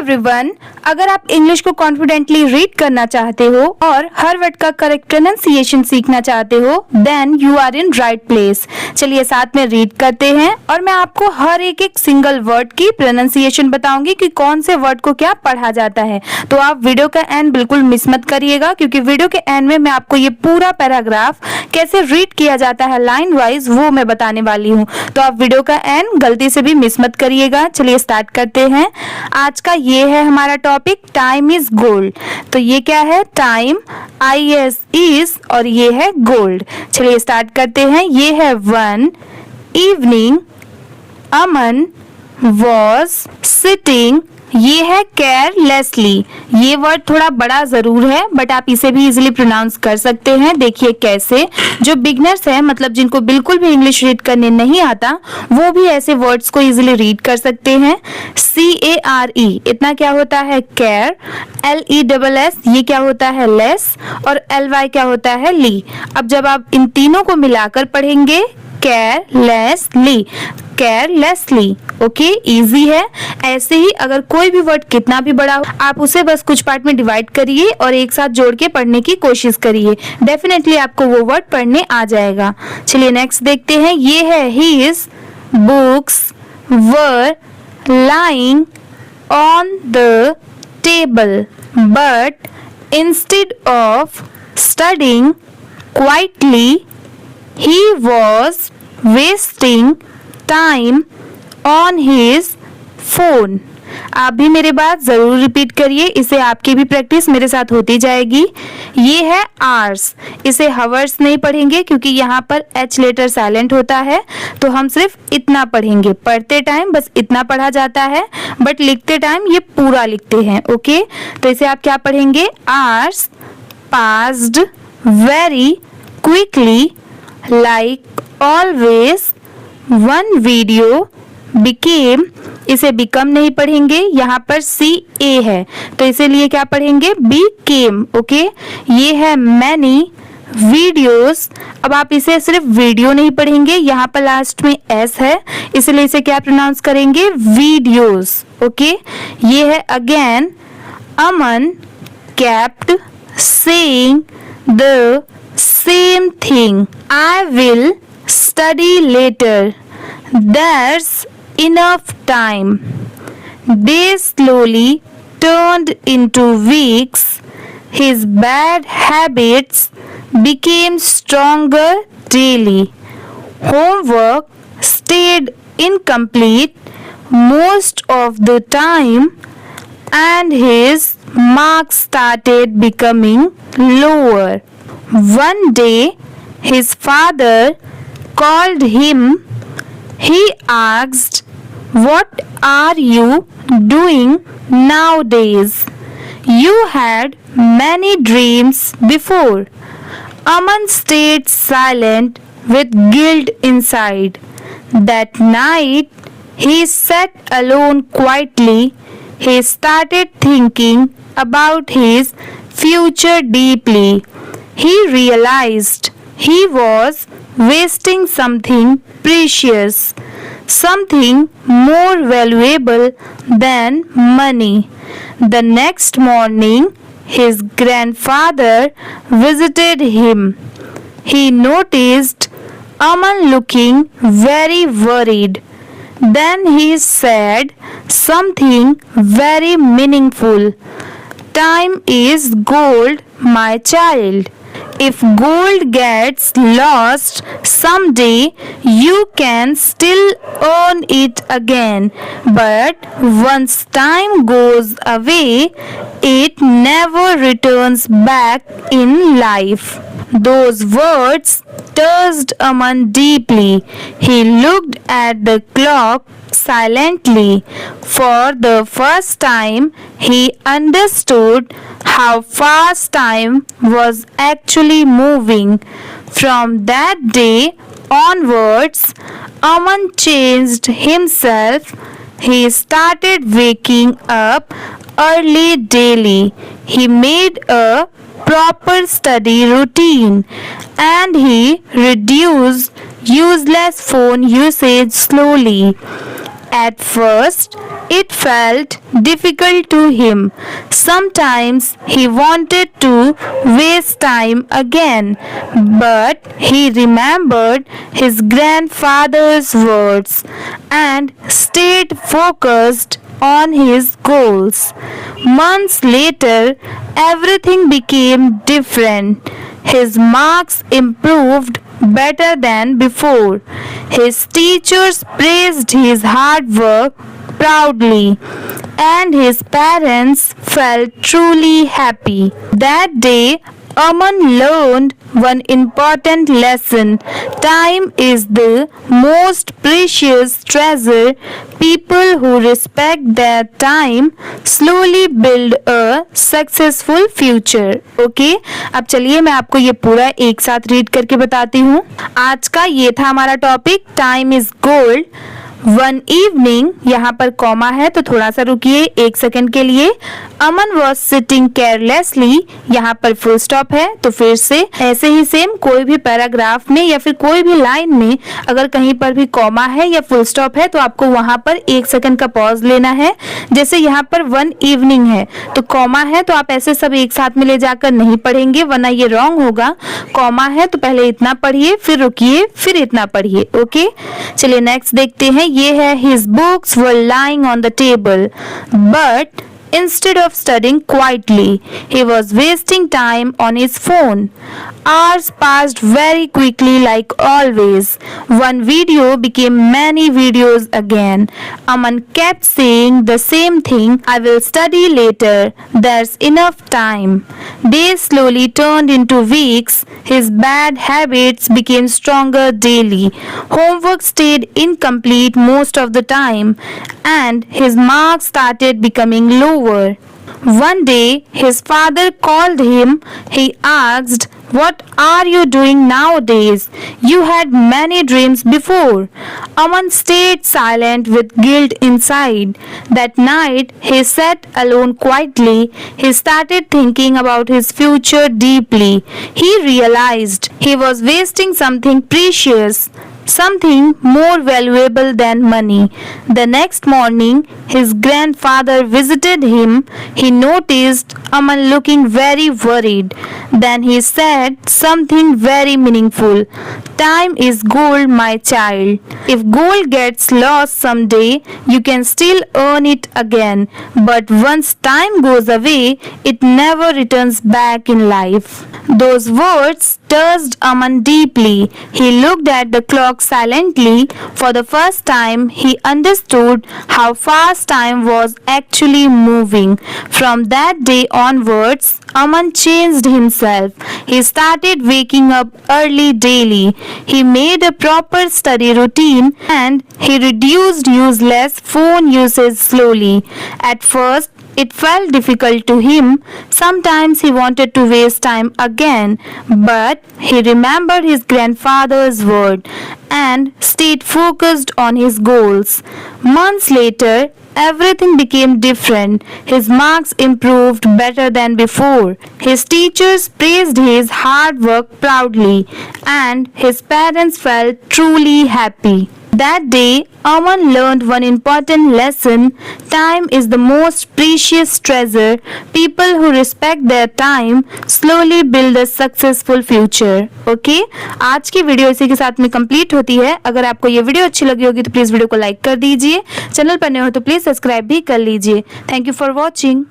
Everyone, अगर आप English को कॉन्फिडेंटली रीड करना चाहते हो और हर वर्ड का करेक्ट प्रोनाउंसिएशन सीखना चाहते हो, then you are in right place. चलिए साथ में रीड करते हैं और मैं आपको हर एक सिंगल वर्ड की प्रोनाउंसिएशन बताऊंगी कि कौन से वर्ड को क्या पढ़ा जाता है। तो आप वीडियो का एंड बिल्कुल मिस मत करिएगा, क्योंकि वीडियो के एंड में मैं आपको ये पूरा पैराग्राफ कैसे रीड किया जाता है लाइन वाइज वो मैं बताने वाली हूँ। तो आप वीडियो का एंड गलती से भी मिस मत करिएगा। चलिए स्टार्ट करते हैं। आज का ये है हमारा टॉपिक, टाइम इज गोल्ड। तो ये क्या है? टाइम, IS इज, और ये है गोल्ड। चलिए स्टार्ट करते हैं। ये है one evening Aman was sitting. ये है केयरलेसली। ये वर्ड थोड़ा बड़ा जरूर है, बट आप इसे भी इजीली प्रोनाउंस कर सकते हैं। देखिए कैसे, जो बिगनर्स है, मतलब जिनको बिल्कुल भी इंग्लिश रीड करने नहीं आता, वो भी ऐसे वर्ड्स को इजीली रीड कर सकते हैं। CARE, इतना क्या होता है? केयर। LESS, ये क्या होता है? लेस। और LY क्या होता है? ली। अब जब आप इन तीनों को मिलाकर पढ़ेंगे, केयरलेसली, केयरलेसली। ओके, इजी है। ऐसे ही अगर कोई भी वर्ड कितना भी बड़ा हो, आप उसे बस कुछ पार्ट में डिवाइड करिए और एक साथ जोड़ के पढ़ने की कोशिश करिए। डेफिनेटली आपको वो वर्ड पढ़ने आ जाएगा। चलिए नेक्स्ट देखते हैं। ये है his books were lying on the table but instead of studying quietly he was wasting time on his phone। आप भी मेरे बात जरूर रिपीट करिए, इसे आपकी भी प्रैक्टिस मेरे साथ होती जाएगी। ये है आवर्स। इसे हावर्स नहीं पढ़ेंगे क्योंकि यहाँ पर H लेटर साइलेंट होता है, तो हम सिर्फ इतना पढ़ेंगे। पढ़ते टाइम बस इतना पढ़ा जाता है, बट लिखते टाइम ये पूरा लिखते हैं। ओके, तो इसे आप क्या पढ़ेंगे? Hours passed very quickly like always one video became। इसे become नहीं पढ़ेंगे, यहाँ पर CA है, तो इसीलिए क्या पढ़ेंगे? became। ओके, ये है many videos। अब आप इसे सिर्फ वीडियो नहीं पढ़ेंगे, यहाँ पर लास्ट में S है, इसलिए इसे क्या प्रोनाउंस करेंगे? वीडियोस। ओके, ये है again Aman kept saying the same thing, I will study later, there's enough time। Days slowly turned into weeks, his bad habits became stronger daily, homework stayed incomplete most of the time, and his marks started becoming lower। One day, his father called him. He asked, "What are you doing nowadays? You had many dreams before." Aman stayed silent with guilt inside. That night, he sat alone quietly. He started thinking about his future deeply. He realized he was wasting something precious, something more valuable than money. The next morning, his grandfather visited him. He noticed Aman looking very worried. Then he said something very meaningful. Time is gold, my child. If gold gets lost someday, you can still earn it again. But once time goes away, it never returns back in life. Those words touched Aman deeply. He looked at the clock silently. For the first time, he understood how fast time was actually moving. From that day onwards, Aman changed himself. He started waking up early daily. He made a proper study routine and he reduced useless phone usage slowly. At first, it felt difficult to him. Sometimes he wanted to waste time again, but he remembered his grandfather's words and stayed focused on his goals. Months later, everything became different. His marks improved better than before. His teachers praised his hard work proudly, and his parents felt truly happy. That day, Aman learned one important lesson. Time is the most precious treasure. People who respect their time slowly build a successful future. Okay? अब चलिए मैं आपको ये पूरा एक साथ read करके बताती हूँ. आज का ये था हमारा topic, time is gold. One evening, यहाँ पर कॉमा है तो थोड़ा सा रुकिए एक सेकंड के लिए. अमन वॉज सिटिंग केयरलेसली, यहाँ पर फुल स्टॉप है तो फिर से ऐसे ही सेम कोई भी पैराग्राफ में या फिर कोई भी लाइन में अगर कहीं पर भी कॉमा है या फुल स्टॉप है तो आपको वहां पर एक सेकंड का पॉज लेना है. जैसे यहाँ पर वन इवनिंग है तो कॉमा है तो आप ऐसे सब एक साथ में ले जाकर नहीं पढ़ेंगे वरना ये रॉन्ग होगा. कॉमा है तो पहले इतना पढ़िए, फिर रुकिए, फिर इतना पढ़िए. ओके, चलिए नेक्स्ट देखते हैं. ये है his books were lying on the table, but instead of studying quietly, he was wasting time on his phone. Hours passed very quickly like always. One video became many videos again. Aman kept saying the same thing, I will study later. There's enough time. Days slowly turned into weeks. His bad habits became stronger daily. Homework stayed incomplete most of the time, and his marks started becoming lower. One day, his father called him. He asked, "What are you doing nowadays? You had many dreams before." Aman stayed silent with guilt inside. That night, he sat alone quietly. He started thinking about his future deeply. He realized he was wasting something precious, something more valuable than money. The next morning, his grandfather visited him. He noticed Aman looking very worried. Then he said something very meaningful. Time is gold, my child. If gold gets lost someday, you can still earn it again. But once time goes away, it never returns back in life. Those words touched Aman deeply. He looked at the clock silently. For the first time, he understood how fast time was actually moving. From that day onwards, Aman changed himself. He started waking up early daily. He made a proper study routine and he reduced useless phone usage slowly. At first, it felt difficult to him. Sometimes he wanted to waste time again, but he remembered his grandfather's word and stayed focused on his goals. Months later, everything became different. His marks improved better than before. His teachers praised his hard work proudly, and his parents felt truly happy. That day, Aman learned one important lesson. Time is the most precious treasure. People who respect their time slowly build a successful future. Okay? आज की video इसी के साथ में complete होती है. अगर आपको ये वीडियो अच्छी लगी होगी तो प्लीज़ वीडियो को लाइक कर दीजिए. चैनल पर नए हो तो प्लीज़ सब्सक्राइब भी कर लीजिए. Thank you for watching.